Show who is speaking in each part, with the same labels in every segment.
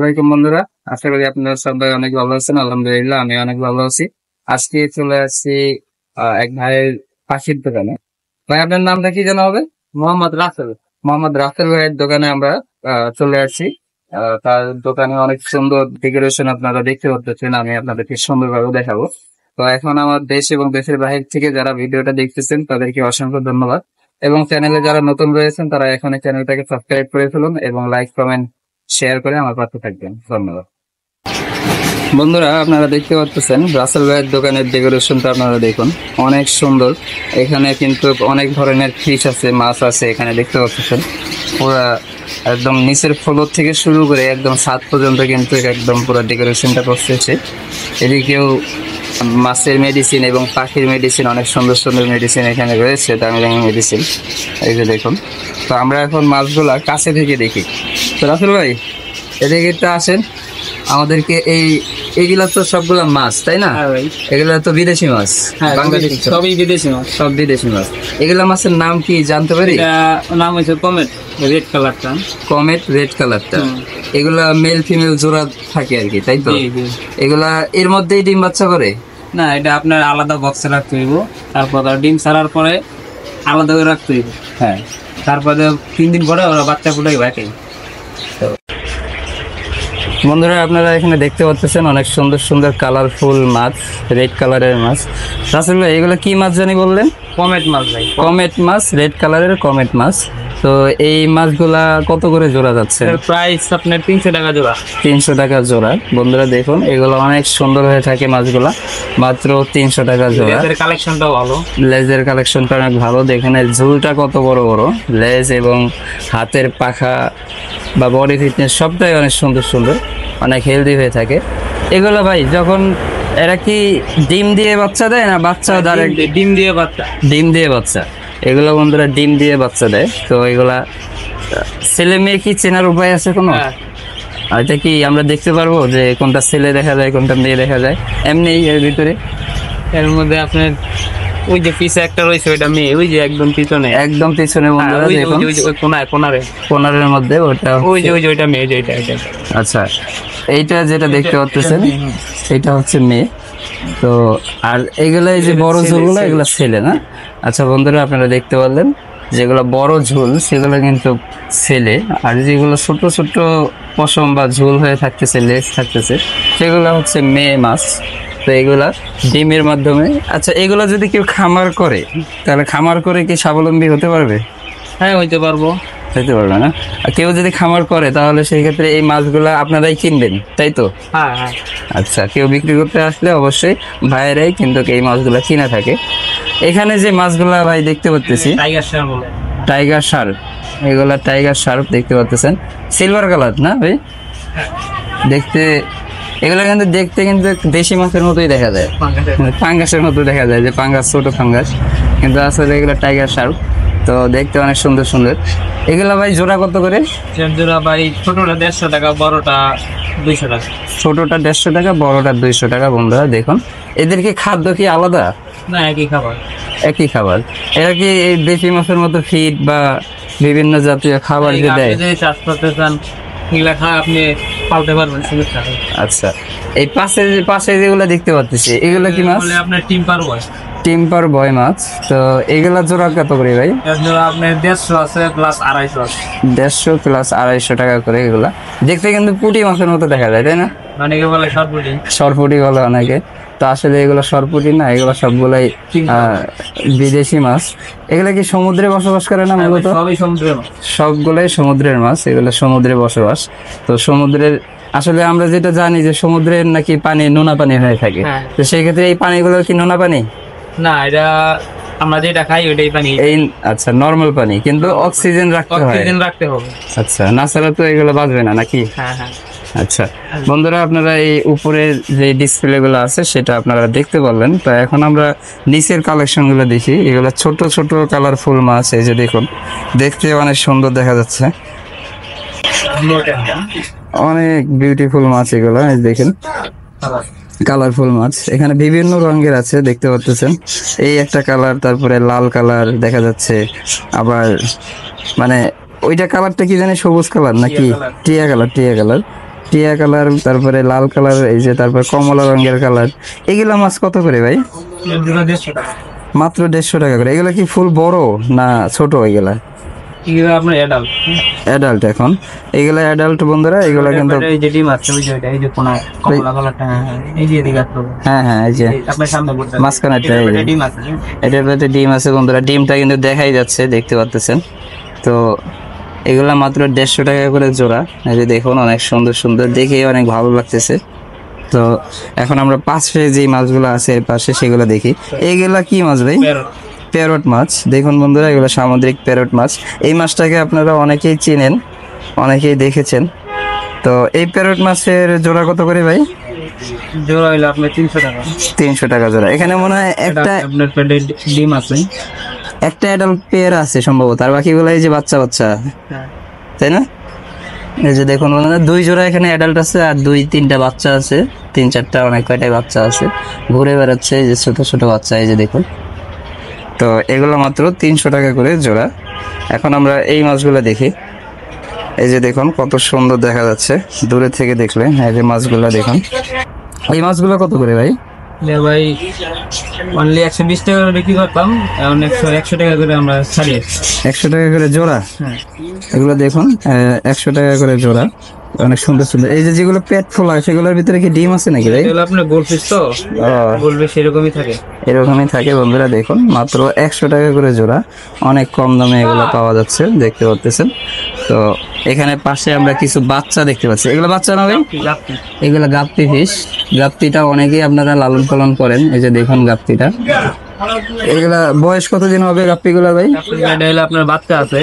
Speaker 1: আসসালামাইকুম বন্ধুরা, আশা করি আপনারা সবাই অনেক ভালো আছেন। আলহামদুলিল্লাহ আমি অনেক ভালো আছি। আজকে চলে আসছি এক ভাইয়ের পাখির দোকানে। ভাই আপনার নামটা কি যেন হবে?
Speaker 2: মোহাম্মদ রাসেল।
Speaker 1: মোহাম্মদ রাসেল ভাইয়ের দোকানে আমরা চলে আসছি। তার দোকানে অনেক সুন্দর ডেকোরেশন আপনারা দেখতে পাচ্ছেন, আমি আপনাদেরকে সুন্দরভাবে দেখাবো। তো এখন আমার দেশ এবং দেশের বাহির থেকে যারা ভিডিওটা দেখতেছেন তাদেরকে অসংখ্য ধন্যবাদ, এবং চ্যানেলে যারা নতুন রয়েছেন তারা এখন এই চ্যানেলটাকে সাবস্ক্রাইব করে ফেলুন এবং লাইক কমেন্ট শেয়ার করে আমার পাশে থাকবেন। ধন্যবাদ। বন্ধুরা, আপনারা দেখতে পাচ্ছেন রাসেল ভাইয়ের দোকানের ডেকোরেশনটা আপনারা দেখুন, অনেক সুন্দর। এখানে কিন্তু অনেক ধরনের ফিশ আছে, মাছ আছে, এখানে দেখতে পাচ্ছেন পুরা একদম নিচের ফ্লোর থেকে শুরু করে একদম ছাদ পর্যন্ত কিন্তু একদম পুরো ডেকোরেশনটা করতেছে। এদিকেও মাছের মেডিসিন এবং পাখির মেডিসিন, অনেক সুন্দর সুন্দর মেডিসিন এখানে রয়েছে, দামি দামি মেডিসিন। এই যে দেখুন। তো আমরা এখন মাছগুলা কাছে থেকে দেখি। তো রাসেল ভাই, এদিকে একটু আসেন। আমাদেরকে এইগুলা তো সবগুলা মাছ, তাই না? এগুলা তো বিদেশি মাছ।
Speaker 2: বাংলাদেশ সবই বিদেশি মাছ,
Speaker 1: সব বিদেশি মাছ। এগুলা মাছের নাম কি জানতে পারি?
Speaker 2: নাম হচ্ছে কমেট, রেড কালারটা।
Speaker 1: কমেট রেড কালারটা। এগুলা মেল ফিমেল জোড়া থাকে আর কি, তাই তো? এগুলা এর মধ্যেই ডিম বাচ্চা করে?
Speaker 2: না, এটা আপনার আলাদা বক্সে রাখতে হইব। তারপর ডিম ছাড়ার পরে আলাদা করে রাখতে হইব।
Speaker 1: হ্যাঁ,
Speaker 2: তারপরে 3 দিন পরে ওরা বাচ্চা ফুটাইবে একাই।
Speaker 1: বন্ধুরা, আপনারা এখানে দেখতে পাচ্ছেন অনেক সুন্দর সুন্দর কালারফুল মাছ, রেড কালারের মাছ। রাসেল ভাই, এগুলো কি মাছ জানি বললেন?
Speaker 2: কমেট মাছ ভাই।
Speaker 1: কমেট মাছ, রেড কালারের কমেট মাছ। তো এই মাছগুলা কত করে জোড়া যাচ্ছে?
Speaker 2: প্রাইস আপনার 300 টাকা জোড়া।
Speaker 1: 300 টাকা জোড়া। বন্ধুরা দেখুন, এগুলো অনেক সুন্দর হয়ে থাকে মাছগুলা, মাত্র 300 টাকা জোড়া।
Speaker 2: লেজের কালেকশনটাও ভালো।
Speaker 1: লেজের কালেকশনটা অনেক ভালো। দেখেন ঝুলটা কত বড় বড়, লেজ এবং হাতের পাখা বা বডি ফিটনেস সবটাই অনেক সুন্দর সুন্দর, অনেক হেলদি হয়ে থাকে। এগুলো ভাই যখন এরা কি ডিম দিয়ে বাচ্চা দেয় না বাচ্চা ডাইরেক্ট?
Speaker 2: ডিম দিয়ে বাচ্চা।
Speaker 1: ডিম দিয়ে বাচ্চা। এগুলো বন্ধুরা ডিম দিয়ে বাচ্চা দেয়। তো এগুলা ছেলে মেয়ে কি চেনার উপায় আছে কোনো? আর এটা কি আমরা দেখতে পারবো যে কোনটা ছেলে দেখা যায় কোনটা মেয়ে দেখা যায়? এমনি এর ভিতরে
Speaker 2: এর মধ্যে আপনার ওই যে পিছে একটা রয়েছে, ওইটা মেয়ে। ওই যে একদম পিছনে,
Speaker 1: একদম পিছনে বন্ধুরা দেখুন, কোনারের মধ্যে ওটা
Speaker 2: ওইটা মেয়ে। যেটা
Speaker 1: আচ্ছা, এইটা যেটা দেখতে পাচ্ছেন এটা হচ্ছে মেয়ে। তো আর এগুলা এই যে বড় ঝোলগুলো এগুলা ছেলে না? আচ্ছা বন্ধুরা, আপনারা দেখতে পারলেন যেগুলো বড় ঝোল সেগুলো কিন্তু ছেলে, আর যেগুলো ছোট ছোট পশম বা ঝোল হয়ে থাকতেছে, লেজ থাকতেছে, সেগুলো হচ্ছে মেয়ে মাছ। তো এগুলা ডিমের মাধ্যমে। আচ্ছা, এগুলা যদি কেউ খামার করে তাহলে খামার করে কি স্বাবলম্বী হতে পারবে?
Speaker 2: হ্যাঁ, হইতে পারবো।
Speaker 1: হইতে পারবে না? আর কেউ যদি খামার করে তাহলে সেই ক্ষেত্রে এই মাছগুলা আপনারাই কিনবেন, তাই তো?
Speaker 2: হ্যাঁ হ্যাঁ।
Speaker 1: আচ্ছা, কেউ বিক্রি করতে আসলে অবশ্যই ভাইয়েরাই কিন্তু এই মাছগুলা কিনা থাকে। এখানে যে মাছগুলা ভাই দেখতে পাচ্ছি, টাইগার শার্ক। এগুলা টাইগার শার্ক দেখতে পাচ্ছেন, সিলভার কালার না ভাই? দেখতে এগুলো কিন্তু দেখতে কিন্তু দেশি মাছের মতোই দেখা যায়, পাঙ্গাসের মতো দেখা যায়, যে পাঙ্গাস, ছোট পাঙ্গাস, কিন্তু আসলে এগুলো টাইগার শার্ক। তো দেখতে অনেক সুন্দর সুন্দর। এগুলা ভাই জোড়া কত করে?
Speaker 2: জোড়া ভাই ছোটটা 150 টাকা, বড়টা 200 টাকা।
Speaker 1: ছোটটা 150 টাকা, বড়টা 200 টাকা। বন্ধুরা দেখুন, এদেরকে খাদ্য কি আলাদা?
Speaker 2: না, একই খাবার।
Speaker 1: একই খাবার। এরা কি এই দেশি মাছের মতো ফিড বা বিভিন্ন জাতীয় খাবার যে দেয়?
Speaker 2: আপনি যদি চাষ করতে চান এগুলা খা, আপনি পালতে পারবেন।
Speaker 1: আচ্ছা, এই পাশে যেগুলো দেখতে পাচ্ছি এগুলো কি মাছ?
Speaker 2: আপনার টিম্পার বয়।
Speaker 1: টিম্পার বয় মাছ। তো এগুলা জোড়া কত করে ভাই?
Speaker 2: আপনার 150 আছে প্লাস 250 আছে।
Speaker 1: 150 প্লাস 250 টাকা করে। এগুলা দেখতে কিন্তু পুঁটি মাছের মতো দেখা যায়, তাই না?
Speaker 2: অনেকে বলে সরপুটি।
Speaker 1: সরপুটি বলে অনেকে। তো আসলে এগুলো সরপুটি না, এগুলো সবগুলাই বিদেশি মাছ। এগুলা কি সমুদ্রে বসবাস করে না মূলত?
Speaker 2: সবই সমুদ্রের মাছ,
Speaker 1: সবগুলাই সমুদ্রের মাছ। এগুলো সমুদ্রে বসবাস। তো সমুদ্রের আসলে আমরা যেটা জানি যে সমুদ্রের নাকি পানি নোনা পানি হয়ে থাকে। তো সেই ক্ষেত্রে এই পানিগুলো কি নোনা পানি?
Speaker 2: না, এটা আমরা যেটা খাই ওইটাই পানি।
Speaker 1: এই আচ্ছা, নরমাল পানি, কিন্তু অক্সিজেন রাখতে হয়।
Speaker 2: অক্সিজেন রাখতে হবে।
Speaker 1: আচ্ছা, না ছাড়া তো এগুলো বাঁচবে না নাকি?
Speaker 2: হ্যাঁ হ্যাঁ।
Speaker 1: আচ্ছা বন্ধুরা, আপনারা এই উপরে যে ডিসপ্লে গুলো আছে সেটা আপনারা দেখতে পারলেন। তো এখন আমরা নিচের কালেকশন গুলো দেখি। এগুলো ছোট ছোট কালারফুল মাছ। এই যে দেখুন, দেখতে অনেক সুন্দর দেখা যাচ্ছে, অনেক বিউটিফুল মাছ এগুলো। দেখেন, কালারফুল মাছ। এখানে বিভিন্ন রঙের আছে, দেখতে পাচ্ছেন। এই একটা কালার, তারপরে লাল কালার দেখা যাচ্ছে, আবার মানে ওইটা কালারটা কি জানি, সবুজ কালার নাকি টিয়া কালার? টিয়া কালার। টিয়া কালার, তারপরে লাল কালার, এই যে তারপর কমলা রঙের কালার। এগুলা মাছ কত করে ভাই? মাত্র 150 টাকা করে। এগুলা কি ফুল বড় না ছোট? এগুলা
Speaker 2: এগুলো আপনার অ্যাডাল্ট।
Speaker 1: অ্যাডাল্ট এখন এগুলা অ্যাডাল্ট বন্ধুরা, এগুলা কিন্তু
Speaker 2: এই যে ডিম আছে ওই যে ওইটা, এই যে কোনা কমলা কালারটা, এই যে এদিকে আছে।
Speaker 1: হ্যাঁ হ্যাঁ, এই যে
Speaker 2: আপনার সামনে বলতে
Speaker 1: মাঝখানেরটা, এই যে
Speaker 2: ডিম আছে।
Speaker 1: এটার পেটে ডিম আছে বন্ধুরা, ডিমটা কিন্তু দেখাই যাচ্ছে, দেখতে পাচ্ছেন। তো এগুলা মাত্র 150 টাকা করে জোড়া। এই যে দেখুন অনেক সুন্দর সুন্দর, দেখে অনেক ভালো লাগতেছে। তো এখন আমরা পাশে যে মাছগুলো আছে এর পাশে সেগুলো দেখি। এইগুলা কি মাছ ভাই? প্যারট মাছ। দেখুন বন্ধুরা, এগুলো সামুদ্রিক প্যারট মাছ। এই মাছটাকে আপনারা অনেকেই চিনেন, অনেকেই দেখেছেন। তো এই প্যারট মাছের জোড়া কত করে ভাই?
Speaker 2: জোড়া হইলো আপনার 300 টাকা।
Speaker 1: 300 টাকা জোড়া। এখানে মনে হয় একটা
Speaker 2: আপনার পেটে ডিম আছে,
Speaker 1: একটা অ্যাডাল্ট পেয়ার আছে সম্ভবত, আর বাকিগুলো এই যে বাচ্চা বাচ্চা, তাই না? এই যে দেখুন বন্ধুরা, 2 জোড়া এখানে অ্যাডাল্ট আছে, আর 2-3টা বাচ্চা আছে, 3-4টা অনেক কয়টাই বাচ্চা আছে, ঘুরে বেড়াচ্ছে এই যে ছোট ছোট বাচ্চা, এই যে দেখুন। তো এগুলো মাত্র 300 টাকা করে জোড়া। এখন আমরা এই মাছগুলো দেখি। এই যে দেখুন কত সুন্দর দেখা যাচ্ছে দূরে থেকে দেখলে। এই যে মাছগুলো দেখুন, এই মাছগুলো কত করে ভাই?
Speaker 2: ভাই অনলি 120 টাকা করে বিক্রি করতাম, এখন 100 টাকা করে আমরা ছাড়িয়ে।
Speaker 1: 100 টাকা করে জোড়া?
Speaker 2: হ্যাঁ,
Speaker 1: এগুলো দেখুন 100 টাকা করে জোড়া, অনেক সুন্দর সুন্দর। এই যে যেগুলো পেট ফোলা, সেগুলোর ভিতরে কি ডিম আছে নাকি ভাই?
Speaker 2: এগুলো আপনার গোল্ডফিশ তো, গোল্ডফিশ এরকমই থাকে,
Speaker 1: এরকমই থাকে বন্ধুরা। দেখুন মাত্র 100 টাকা করে জোড়া, অনেক কম দামে এগুলো পাওয়া যাচ্ছে, দেখতে পাচ্ছেন। তো এখানে পাশে আমরা কিছু বাচ্চা দেখতে পাচ্ছি। এগুলো বাচ্চা না ভাই? এগুলো গাপ্পি ফিশ। গাপ্পিটা অনেকেই আপনারা লালন পালন করেন। এই যে দেখুন গাপ্পিটা, এগুলা বয়স কতদিন হবে গাপ্পিগুলা ভাই?
Speaker 2: আপনার বাচ্চা আছে,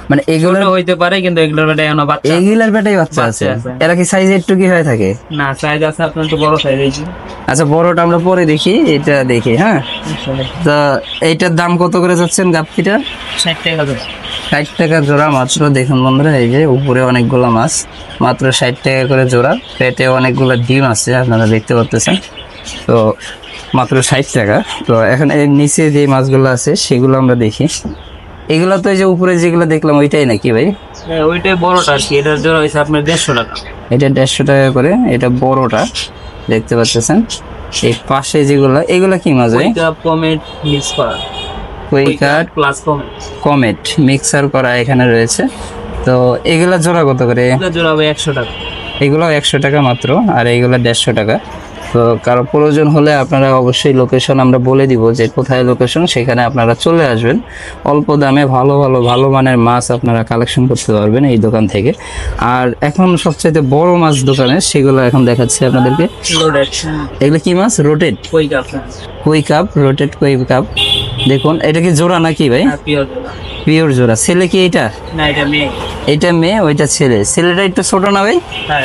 Speaker 1: মানে এগুলো
Speaker 2: হইতে পারে, কিন্তু এগুলোর পেটে এখনো বাচ্চা,
Speaker 1: এগুলার পেটেই বাচ্চা আছে। এরা কি সাইজ একটু কি হয়ে থাকে?
Speaker 2: না, সাইজ আছে আপনার তো বড় সাইজ হয়েছে।
Speaker 1: আচ্ছা, বড়টা আমরা পরে দেখি, এটা দেখি। হ্যাঁ, তো এইটার দাম কত করে যাচ্ছেন গাপ্পিটা?
Speaker 2: 60 টাকা জোড়া।
Speaker 1: 60 টাকা জোড়া মাত্র। দেখুন বন্ধুরা, এই যে উপরে অনেকগুলো মাছ, মাত্র 60 টাকা করে জোড়া। পেটে অনেকগুলো ডিম আছে, আপনারা দেখতে পাচ্ছেন। তো মাত্র 60 টাকা। তো এখন এর নিচে যে মাছগুলো আছে সেগুলো আমরা দেখি। এগুলো তো এই যে উপরে যেগুলো দেখলাম ওইটাই নাকি ভাই?
Speaker 2: হ্যাঁ, ওইটাই বড়টা আর কি। এটার জোড়া হয়েছে আপনার 150 টাকা।
Speaker 1: এটা 150 টাকা করে, এটা বড়টা দেখতে পাচ্ছেন। এই পাশে যেগুলো, এগুলো কি মাছ ভাই?
Speaker 2: কমেট মিক্স করা,
Speaker 1: কুইকাট
Speaker 2: প্লাস কমেট,
Speaker 1: কমেট মিক্সার করা এখানে রয়েছে। তো এগুলা জোড়া কত করে?
Speaker 2: জোড়া হবে 100 টাকা।
Speaker 1: এগুলো 100 টাকা মাত্র, আর এইগুলো 150 টাকা। তো কারো প্রয়োজন হলে আপনারা অবশ্যই লোকেশন আমরা বলে দিব যে কোথায় লোকেশন, সেখানে আপনারা চলে আসবেন। অল্প দামে ভালো ভালো ভালো মানের মাছ আপনারা কালেকশন করতে পারবেন এই দোকান থেকে। আর এখন সবচাইতে বড় মাছ দোকানে সেগুলো এখন দেখাচ্ছি আপনাদেরকে। এগুলো কি মাছ? রোটেট কই কাপ, রোটেট কই কাপ। দেখুন এটা কি জোড়া নাকি ভাই? পিওর জোড়া। ছেলে কি এটা?
Speaker 2: না, এটা মেয়ে।
Speaker 1: এটা মেয়ে, ওইটা ছেলে। ছেলেটা একটু ছোট না ভাই?
Speaker 2: হ্যাঁ,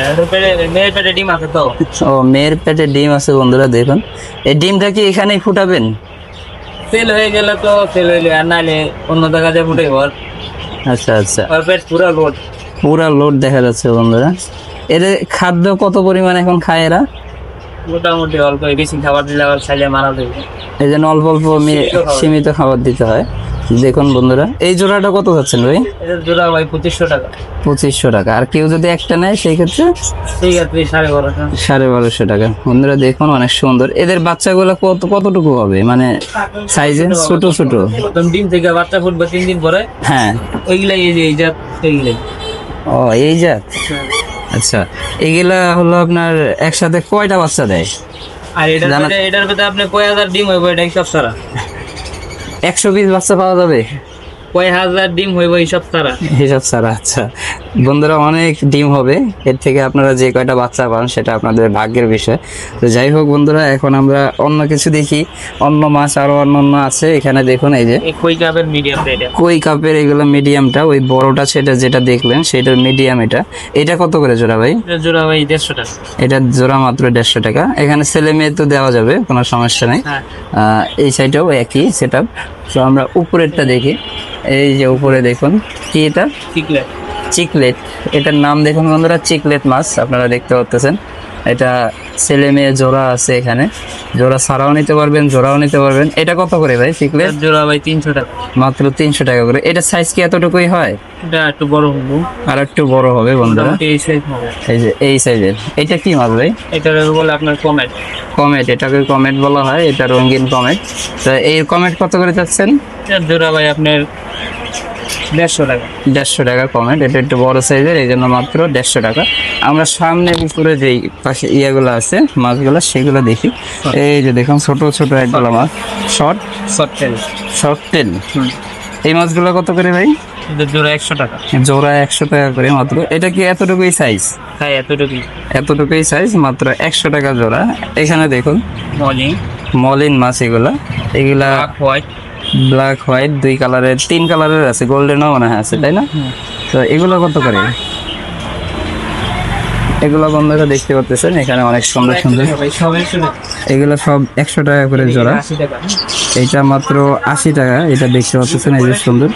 Speaker 2: মেয়ের পেটে ডিম আছে তো।
Speaker 1: ও, মেয়ের পেটে ডিম আছে বন্ধুরা। দেখুন এই ডিমটা কি এখানেই ফুটাবেন?
Speaker 2: সেল হয়ে গেলে তো সেল হইলে, আর নাহলে অন্য জায়গায় যে ফুটে ঘর।
Speaker 1: আচ্ছা আচ্ছা,
Speaker 2: আর পেট পুরা লোড,
Speaker 1: পুরা লোড দেখা যাচ্ছে বন্ধুরা। এর খাদ্য কত পরিমাণ এখন খায় এরা?
Speaker 2: মোটামুটি অল্প, বেশি খাবার দিলে আবার খাইলে মারা যাবে।
Speaker 1: এই জন্য অল্প অল্প সীমিত খাবার দিতে হয়। দেখুন বন্ধুরা, এই জোড়াটা কত যাচ্ছেন ভাই?
Speaker 2: এটার জোড়া ভাই 2500 টাকা।
Speaker 1: 2500 টাকা। আর কেউ যদি একটা নেয় সেই ক্ষেত্রে?
Speaker 2: সেই ক্ষেত্রে 1250
Speaker 1: 1250 টাকা। বন্ধুরা দেখুন অনেক সুন্দর। এদের বাচ্চাগুলো কতটুকু হবে, মানে সাইজে? ছোট ছোট
Speaker 2: ডিম থেকে বাচ্চা ফুটবে 3 দিন পরে।
Speaker 1: হ্যাঁ,
Speaker 2: ওইগুলাই এই জাত, এইগুলাই।
Speaker 1: ও, এই জাত। আচ্ছা, এগুলা হলো আপনার একসাথে কয়টা বাচ্চা দেয়?
Speaker 2: আর এটার ভিতরে আপনি কয় হাজার ডিম হইব এটা হিসাব ছাড়া?
Speaker 1: 120 বাচ্চা পাওয়া যাবে?
Speaker 2: কয় হাজার ডিম হইব হিসাব ছাড়া?
Speaker 1: হিসাব ছাড়া। আচ্ছা বন্ধুরা, অনেক ডিম হবে। এর থেকে আপনারা যে কয়টা বাচ্চা পান সেটা আপনাদের ভাগ্যের বিষয়। তো যাই হোক বন্ধুরা, এখন আমরা অন্য কিছু দেখি। অন্য মাছ আরো অন্য আছে এখানে। দেখুন এই যে
Speaker 2: কই কাপের মিডিয়ামটা, এটা
Speaker 1: কই কাপের, এগুলো মিডিয়ামটা। ওই বড়টা সেটা যেটা দেখলেন সেটার মিডিয়াম। এটা কত করে জোড়া ভাই?
Speaker 2: জোড়া ভাই 150 টাকা।
Speaker 1: এটা জোড়া মাত্র 150 টাকা। এখানে ছেলে মেয়ে তো দেওয়া যাবে, কোনো সমস্যা নেই। এই সাইডেও একই সেট আপ। তো আমরা উপরেরটা দেখি। এই যে উপরে দেখুন, কি এটা? চিকলেট। এটার নাম দেখুন বন্ধুরা, চিকলেট মাছ। আপনারা দেখতে পাচ্ছেন এটা ছেলে মেয়ে জোড়া আছে এখানে, জোড়া ছাড়াও নিতে পারবেন, জোড়াও নিতে পারবেন। এটা কত করে ভাই পিকলেট?
Speaker 2: জোড়া ভাই 300 টাকা।
Speaker 1: মাত্র 300 টাকা করে। এটা সাইজ কি এতটুকুই হয়?
Speaker 2: এটা একটু বড় হবো,
Speaker 1: আর একটু বড় হবে বন্ধুরা।
Speaker 2: মোটামুটি এই size হবে।
Speaker 1: এই যে এই সাইজের। এটা কি মাছ ভাই?
Speaker 2: এটা বলে আপনার কমেট।
Speaker 1: কমেট, এটাকে কমেট বলা হয়, এটা রঙিন কমেট। তো এই কমেট কত করে চাচ্ছেন?
Speaker 2: এটা জোড়া ভাই আপনার 150 টাকা।
Speaker 1: 150 টাকা কমেট, এটা একটু বড় সাইজের, এই জন্য মাত্র 150 টাকা। আমরা সামনে উপরে যে পাশে ইয়েগুলো আছে মাছগুলো সেগুলো দেখি। এই যে দেখুন ছোট ছোট একগুলো মাছ, শর্ট
Speaker 2: সরটেল।
Speaker 1: Short tail. এই মাছগুলো কত করে ভাই?
Speaker 2: এটা জোড়া 100 টাকা।
Speaker 1: জোড়া 100 টাকা করে মাত্র। এটা কি এতটুকুই সাইজ?
Speaker 2: হ্যাঁ এতটুকুই।
Speaker 1: এতটুকুই সাইজ, মাত্র 100 টাকা জোড়া। এখানে দেখুন
Speaker 2: মলিং,
Speaker 1: মলিন মাছ, এগুলা এগুলা
Speaker 2: হোয়াইট,
Speaker 1: ব্ল্যাক হোয়াইট দুই কালারের, 3 কালারের আছে, গোল্ডেনও মনে হয় আছে, তাই না? তো এগুলো কত করে? এগুলো বন্ধুরা দেখতে পাচ্ছেন এখানে অনেক সুন্দর সুন্দর,
Speaker 2: ভাই সব 100 টাকা।
Speaker 1: এগুলো সব 100 টাকা করে জোড়া।
Speaker 2: 80 টাকা।
Speaker 1: এইটা মাত্র 80 টাকা। এটা দেখতে পাচ্ছেন এই যে সুন্দর,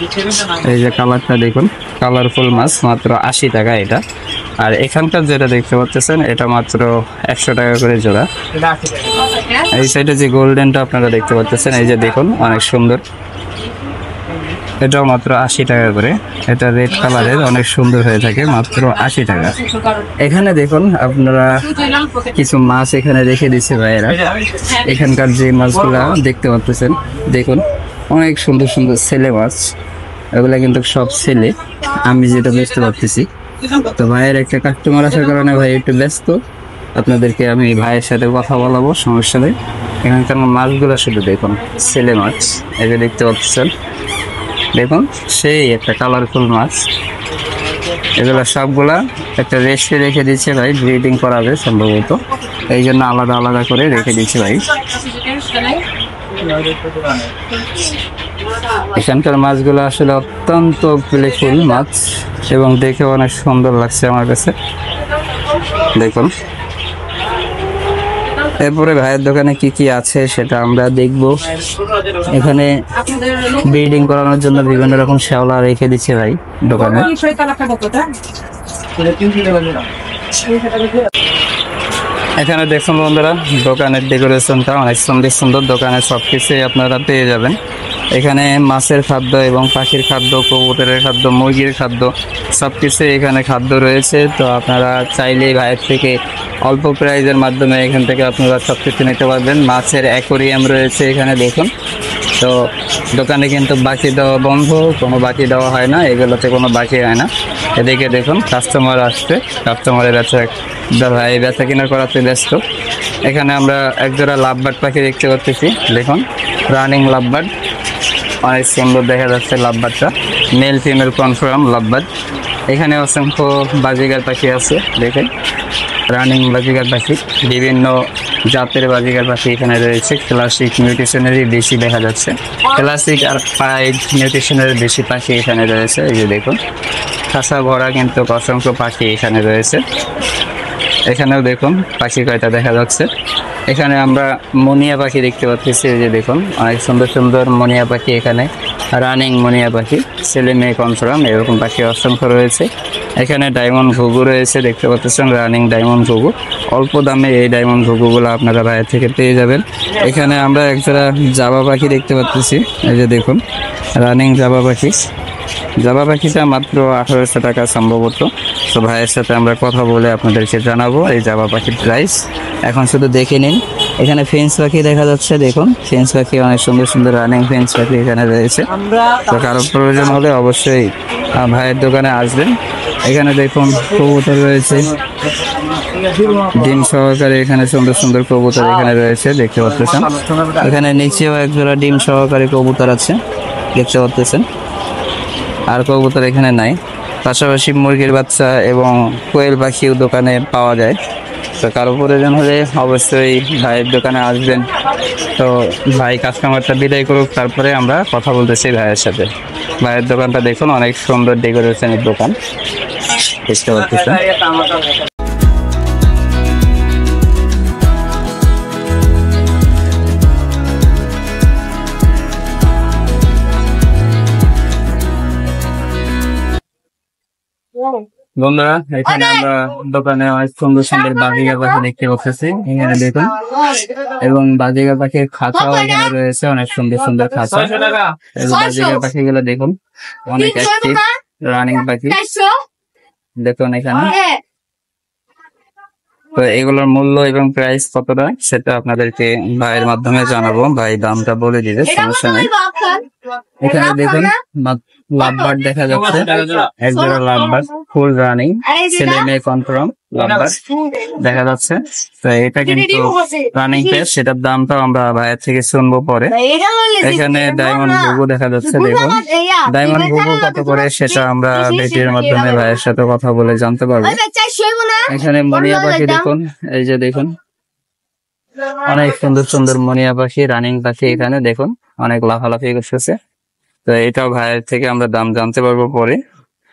Speaker 1: এই যে কালারটা দেখুন, কালারফুল মাছ, মাত্র 80 টাকা এটা। আর এখানকার যেটা দেখতে পাচ্ছেন এটা মাত্র 100 টাকা করে জোড়া।
Speaker 2: এটা 80 টাকা।
Speaker 1: এই সাইডে যে গোল্ডেনটা আপনারা দেখতে পাচ্ছেন, এই যে দেখুন অনেক সুন্দর, এটাও মাত্র 80 টাকা করে। এটা রেড কালারের, অনেক সুন্দর হয়ে থাকে, মাত্র 80 টাকা। এখানে দেখুন আপনারা কিছু মাছ এখানে রেখে দিচ্ছে ভাইয়েরা। এখানকার যে মাছগুলা দেখতে পাচ্ছেন দেখুন, অনেক সুন্দর সুন্দর ছেলে মাছ, এগুলা কিন্তু সব ছেলে, আমি যেটা বুঝতে পারতেছি। তো ভাইয়ের একটা কাস্টমার আসার কারণে ভাই একটু ব্যস্ত, আপনাদেরকে আমি ভাইয়ের সাথে কথা বলাবো, সমস্যা নেই। এখানকার মাছগুলো শুধু দেখুন, ছেলে মাছ, এই যে দেখতে পাচ্ছেন দেখুন, সেই একটা কালারফুল মাছ। এগুলো সবগুলা একটা রেস্টে রেখে দিচ্ছে ভাই, ব্রিডিং করাবে সম্ভবত, এই জন্য আলাদা আলাদা করে রেখে দিচ্ছে ভাই। এখানকার মাছগুলো আসলে অত্যন্ত প্লেফুল মাছ এবং দেখে অনেক সুন্দর লাগছে আমার কাছে, দেখুন। এরপরে ভাইয়ের দোকানে কি কি আছে সেটা আমরা দেখব। এখানে ব্রিডিং করানোর জন্য বিভিন্ন রকম শ্যাওলা রেখে দিচ্ছে ভাই দোকানে। এখানে দেখুন বন্ধুরা, দোকানের ডেকোরেশনটা অনেক সুন্দর সুন্দর, দোকানে সবকিছুই আপনারা পেয়ে যাবেন। এখানে মাছের খাদ্য এবং পাখির খাদ্য, কবুতরের খাদ্য, মুরগির খাদ্য, সবকিছু এখানে খাদ্য রয়েছে। তো আপনারা চাইলেই ভাইয়ের থেকে অল্প প্রাইজের মাধ্যমে এখান থেকে আপনারা সবকিছু নিতে পারবেন। মাছের অ্যাকোরিয়াম রয়েছে এখানে দেখুন। তো দোকানে কিন্তু বাকি দেওয়া বন্ধ, কোনো বাকি দেওয়া হয় না, এগুলোতে কোনো বাকি হয় না। এদিকে দেখুন কাস্টমার আসছে, কাস্টমারের ভাই বেচা কিনা করাতে ব্যস্ত। এখানে আমরা একজোড়া লাভবার্ড পাখি দেখতে পাচ্ছি, দেখুন রানিং লাভবার্ড, অনেক সুন্দর দেখা যাচ্ছে লাভবার্ডটা, মেল ফিমেল কনফার্ম লাভবার্ড। এখানে অসংখ্য বাজিগার পাখি আছে, দেখেন রানিং বাজিগার পাখি, বিভিন্ন জাতের বাজিগার পাখি এখানে রয়েছে। ক্লাসিক নিউট্রিশনেরই বেশি দেখা যাচ্ছে, ক্লাসিক আর পাইড নিউট্রিশনের বেশি পাখি এখানে রয়েছে। এই যে দেখুন খাসা ভরা কিন্তু অসংখ্য পাখি এখানে রয়েছে। এখানেও দেখুন পাখি কয়টা দেখা যাচ্ছে। এখানে আমরা মনিয়া পাখি দেখতে পাচ্ছি, এই যে দেখুন অনেক সুন্দর সুন্দর মনিয়া পাখি, এখানে রানিং মনিয়া পাখি, ছেলে মেয়ে কনফার্ম, এরকম পাখি অসংখ্য রয়েছে। এখানে ডায়মন্ড ঘুঘু রয়েছে, দেখতে পাচ্ছেন রানিং ডায়মন্ড ঘুঘু। অল্প দামে এই ডায়মন্ড ঘুঘুগুলো আপনারা বাইরে থেকে পেয়ে যাবেন। এখানে আমরা একটা জাবা পাখি দেখতে পাচ্ছি, এই যে দেখুন রানিং জাবা পাখি। জাবা পাখিটা মাত্র 1800 টাকা সম্ভবত। তো ভাইয়ের সাথে আমরা কথা বলে আপনাদেরকে জানাবো এই জাবা পাখির প্রাইস। এখন শুধু দেখে নিন। এখানে ফেন্স পাখি দেখা যাচ্ছে, দেখুন ফেন্স পাখি, অনেক সুন্দর সুন্দর রানিং ফেন্স পাখি এখানে রয়েছে। তো কারো প্রয়োজন হলে অবশ্যই ভাইয়ের দোকানে আসবেন। এখানে দেখুন কবুতর রয়েছে ডিম সহকারে, এখানে সুন্দর সুন্দর কবুতর এখানে রয়েছে দেখতে পাচ্ছেন। এখানে নিচেও একজোড়া ডিম সহকারে কবুতর আছে দেখতে পাচ্ছেন, আর কবুতর এখানে নাই। পাশাপাশি মুরগির বাচ্চা এবং কোয়েল পাখিও দোকানে পাওয়া যায়। তো কারো প্রয়োজন হলে অবশ্যই ভাইয়ের দোকানে আসবেন। তো ভাই কাস্টমারটা বিদায় করুক, তারপরে আমরা কথা বলতেছি ভাইয়ের সাথে। ভাইয়ের দোকানটা দেখুন অনেক সুন্দর ডেকোরেশনের দোকান দেখতে পাচ্ছেন। বন্ধুরা এখানে আমরা দোকানে অনেক সুন্দর সুন্দর বাজিগার পাখি দেখতে পাচ্ছি এখানে দেখুন, এবং বাজিগার পাখির খাঁচাও এখানে রয়েছে, অনেক সুন্দর সুন্দর খাঁচা। বাজিগার পাখিগুলো দেখুন অনেক অ্যাক্টিভ রানিং পাখি দেখুন এখানে। তো এগুলোর মূল্য এবং প্রাইস কতটা সেটা আপনাদেরকে ভাইয়ের মাধ্যমে জানাবো, ভাই দামটা বলে দিবে, সমস্যা নেই। এখানে দেখুন লাভবার্ড দেখা যাচ্ছে, একজোড়া লাভবার্ড ফুল রানিং, ছেলে মেয়ে কনফার্ম লাভবার্ড দেখা যাচ্ছে। তো এটা কিন্তু রানিং পেয়ার, সেটার দামটাও আমরা ভাইয়ের থেকে শুনবো পরে। এখানে ডায়মন্ড ঘুঘু দেখা যাচ্ছে, দেখুন ডায়মন্ড ঘুঘু কত করে সেটা আমরা ভিডিওর মাধ্যমে ভাইয়ের সাথে কথা বলে জানতে পারবো। এখানে মনিয়া পাখি দেখুন, এই যে দেখুন অনেক সুন্দর সুন্দর মনিয়া পাখি রানিং পাখি, এখানে দেখুন অনেক লাফালাফি করতেছে। তো এটাও ভাইয়ের থেকে আমরা দাম জানতে পারবো পরে।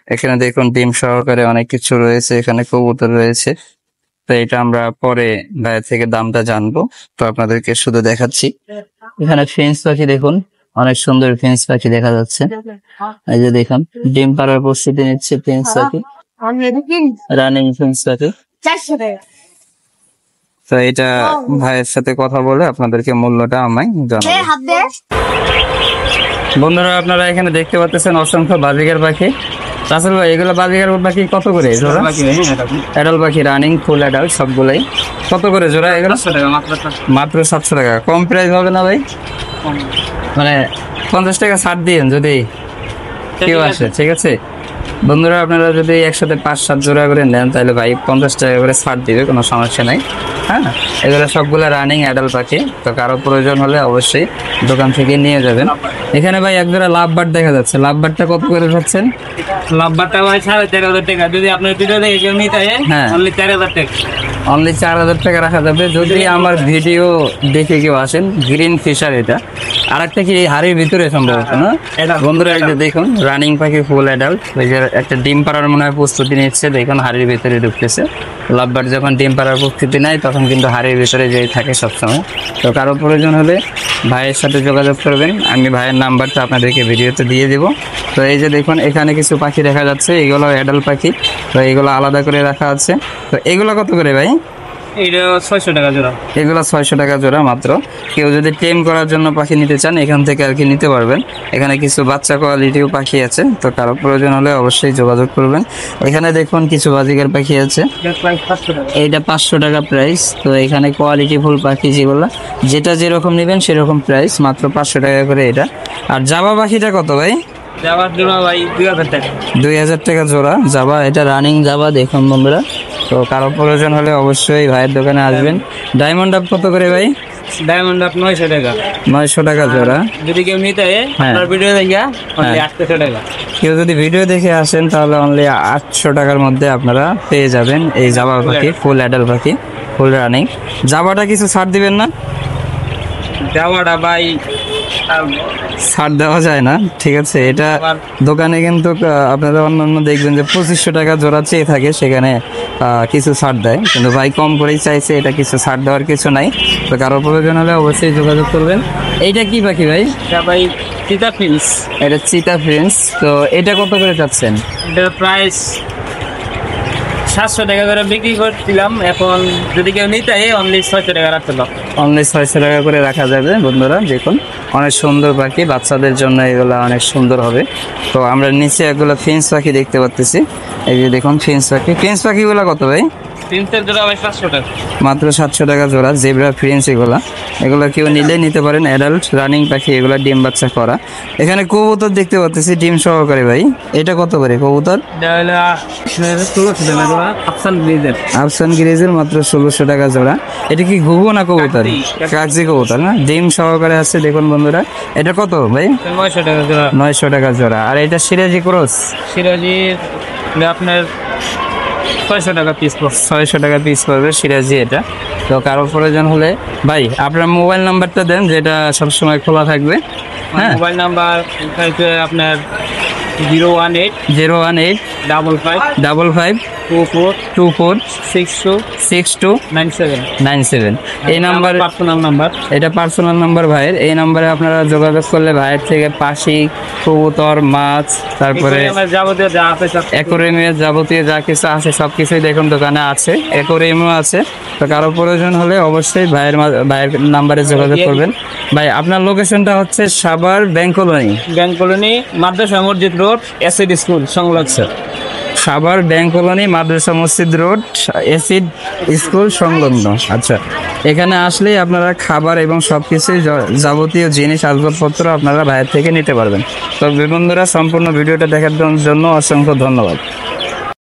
Speaker 1: এখানে দেখুন ডিম সহকারে অনেক কিছু রয়েছে, এখানে কবুতর রয়েছে। তো এটা আমরা পরে ভাইয়ের থেকে দামটা জানবো, তো আপনাদেরকে শুধু দেখাচ্ছি। এখানে ফিন্স পাখি দেখুন, অনেক সুন্দর ফিন্স পাখি দেখা যাচ্ছে, এই যে দেখুন ডিম পাড়ার প্রস্তুতি নিচ্ছে ফিন্স পাখি, রানিং ফিন্স পাখি। তো এটা ভাইয়ের সাথে কথা বলে আপনাদেরকে মূল্যটা আমায় জানাবো। বন্ধুরা আপনারা এখানে দেখতে পাচ্ছেন অসংখ্য বাজিগার পাখি। রাসেল ভাই এগুলো বাজিগার পাখি কত করে জোড়া? অ্যাডাল পাখি রানিং ফুল অ্যাডাল সবগুলাই কত করে জোড়া? এগুলো মাত্র 700 টাকা। কম প্রাইস হবে না ভাই? মানে 50 টাকা ছাড় দিয়েন যদি কেউ আসে, ঠিক আছে বন্ধুরা। আপনারা যদি একসাথে 5-7 জোড়া করে নেন তাহলে ভাই 50 টাকা করে ছাড় দিবে, কোনো সমস্যা নাই। হ্যাঁ, এগুলো সবগুলো রানিং অ্যাডাল পাখি, তো কারো প্রয়োজন হলে অবশ্যই দোকান থেকে নিয়ে যাবেন। এখানে ভাই এক জোড়া লাভবার্ড দেখা যাচ্ছে, লাভবার্ডটা কত করে যাচ্ছেন?
Speaker 2: লাভবারটা ভাই 4500 টাকা, যদি আপনার ভিডিও দেখে কেউ নিতে হয় অনলি 4000 টাকা।
Speaker 1: অনলি 4000 টাকা রাখা যাবে যদি আমার ভিডিও দেখে কেউ আসেন। গ্রিন ফিশার এটা, আর একটা কি হাড়ির ভিতরে সম্ভবত না বন্ধুরা? এই যে দেখুন রানিং পাখি ফুল অ্যাডাল্ট, ওই যে একটা ডিম পাড়ার মনে হয় প্রস্তুতি নিচ্ছে, দেখুন হাড়ির ভিতরে ঢুকতেছে। লাভবার্ড যখন ডিম পাড়ার প্রস্তুতি নেয় তখন কিন্তু হাড়ির ভিতরে যেই থাকে সবসময়। তো কারো প্রয়োজন হলে ভাইয়ের সাথে যোগাযোগ করবেন, আমি ভাইয়ের নাম্বারটা আপনাদেরকে ভিডিওতে দিয়ে দেবো। তো এই যে দেখুন এখানে কিছু পাখি দেখা যাচ্ছে, এগুলো অ্যাডাল্ট পাখি, তো এগুলো আলাদা করে রাখা আছে। তো এগুলো কত করে ভাই?
Speaker 2: এটা 600 টাকা জোড়া।
Speaker 1: এগুলো 600 টাকা জোড়া মাত্র। কেউ যদি টেম করার জন্য পাখি নিতে চান এখান থেকে আর কি নিতে পারবেন। এখানে কিছু বাচ্চা কোয়ালিটিও পাখি আছে, তো কারো প্রয়োজন হলে অবশ্যই যোগাযোগ করবেন। এখানে দেখুন কিছু বাজিকার পাখি আছে, এইটা 500 টাকা প্রাইস। তো এখানে কোয়ালিটি ফুল পাখি যেগুলো, যেটা যেরকম নেবেন সেরকম প্রাইস, মাত্র 500 টাকা করে এটা। আর জাবা পাখিটা কত ভাই?
Speaker 2: জাবার জোড়া ভাই 2000 টাকা।
Speaker 1: 2000 টাকা জোড়া জাবা, এটা রানিং জাবা দেখুন বন্ধুরা। তো কারো প্রয়োজন হলে অবশ্যই ভাইয়ের দোকানে আসবেন। ডায়মন্ড আপ কত করে ভাই?
Speaker 2: ডায়মন্ড আপ 900 টাকা।
Speaker 1: 900 টাকা জোড়া।
Speaker 2: যদি কেউ নিতে হয় আপনার ভিডিও দেখে অনলি 800 টাকা।
Speaker 1: কেউ যদি ভিডিও দেখে আসেন তাহলে অনলি 800 টাকার মধ্যে আপনারা পেয়ে যাবেন এই জাবা পাখি, ফুল অ্যাডাল পাখি, ফুল রানিং। জাবাটা কিছু ছাড় দিবেন না?
Speaker 2: জাবাটা ভাই
Speaker 1: ছাড় দেওয়া যায় না, ঠিক আছে। এটা দোকানে কিন্তু আপনারা অন্যান্য দেখবেন যে 2500 টাকা জোড়া চেয়ে থাকে, সেখানে কিছু ছাড় দেয়, কিন্তু ভাই কম করেই চাইছে, এটা কিছু ছাড় দেওয়ার কিছু নাই। তো কারো প্রয়োজন হলে অবশ্যই যোগাযোগ করবেন। এইটা কি পাখি ভাই?
Speaker 2: এটা ভাই চিতা ফিন্স।
Speaker 1: এটা চিতা ফিন্স। তো এটা কত করে চাচ্ছেন?
Speaker 2: এটার প্রাইস 700 টাকা করে বিক্রি করছিলাম, এখন যদি কেউ নিতে হয় অনলি 600 টাকা রাখতে পারবো।
Speaker 1: অনলি 600 টাকা করে রাখা যাবে বন্ধুরা। দেখুন অনেক সুন্দর পাখি, বাচ্চাদের জন্য এগুলো অনেক সুন্দর হবে। তো আমরা নিচে এগুলো ফিন্স পাখি দেখতে পাচ্ছি, এই যে দেখুন ফিন্স পাখি। ফিন্স পাখিগুলো কত ভাই?
Speaker 2: ফিন্সের জোড়া ভাই 700 টাকা।
Speaker 1: মাত্র 700 টাকা জোড়া জেব্রা ফিন্স। এগুলো কেউ নিলে নিতে পারেন, অ্যাডাল্ট রানিং পাখি, এগুলো ডিম বাচ্চা করা। এখানে কবুতর দেখতে পাচ্ছি ডিম সহকারে ভাই, এটা কত করে কবুতর? আফসান গ্রিজের মাত্র 1600 টাকা জোড়া। এটা কি ঘুঘু না কবুতর? কাগজি কবুতর না, ডিম সহকারে আছে দেখুন বন্ধুরা। এটা কত ভাই?
Speaker 2: 900 টাকা জোড়া।
Speaker 1: 900 টাকা জোড়া। আর এটা সিরাজি ক্রস?
Speaker 2: সিরাজি আপনার 600 টাকা পিস।
Speaker 1: 600 টাকা পিস পড়বে সিরাজি এটা। তো কারো প্রয়োজন হলে ভাই আপনার মোবাইল নাম্বারটা দেন, যেটা সবসময় খোলা থাকবে।
Speaker 2: হ্যাঁ, মোবাইল নাম্বার আপনার 018
Speaker 1: 018
Speaker 2: 55
Speaker 1: 55
Speaker 2: 24
Speaker 1: 24
Speaker 2: 62
Speaker 1: 62
Speaker 2: 97
Speaker 1: 97 এই নাম্বার,
Speaker 2: পার্সোনাল নাম্বার।
Speaker 1: এটা পার্সোনাল নাম্বার ভাইয়ের। এই নাম্বারে আপনারা যোগাযোগ করলে ভাইয়ের থেকে পাখি, কবুতর, মাছ, তারপরে
Speaker 2: যাবতীয় যা আছে সব
Speaker 1: অ্যাকোয়ারিয়ামের যাবতীয় যা কিছু আছে সব কিছুই দেখুন দোকানে আছে, অ্যাকোয়ারিয়ামও আছে। তো কারো প্রয়োজন হলে অবশ্যই ভাইয়ের নাম্বারে যোগাযোগ করবেন। ভাই আপনার লোকেশনটা হচ্ছে Savar bank colony,
Speaker 2: bank colony মাদ্রাসা মসজিদ রোড এসএড স্কুল সংলগ্ন।
Speaker 1: সাভার ব্যাংক কলোনি মাদ্রাসা মসজিদ রোড এসিড স্কুল সংলগ্ন। আচ্ছা, এখানে আসলেই আপনারা খাবার এবং সবকিছু যাবতীয় জিনিস আসবাবপত্র আপনারা ভাইয়ের থেকে নিতে পারবেন। তো বন্ধুরা, সম্পূর্ণ ভিডিওটা দেখার জন্য অসংখ্য ধন্যবাদ।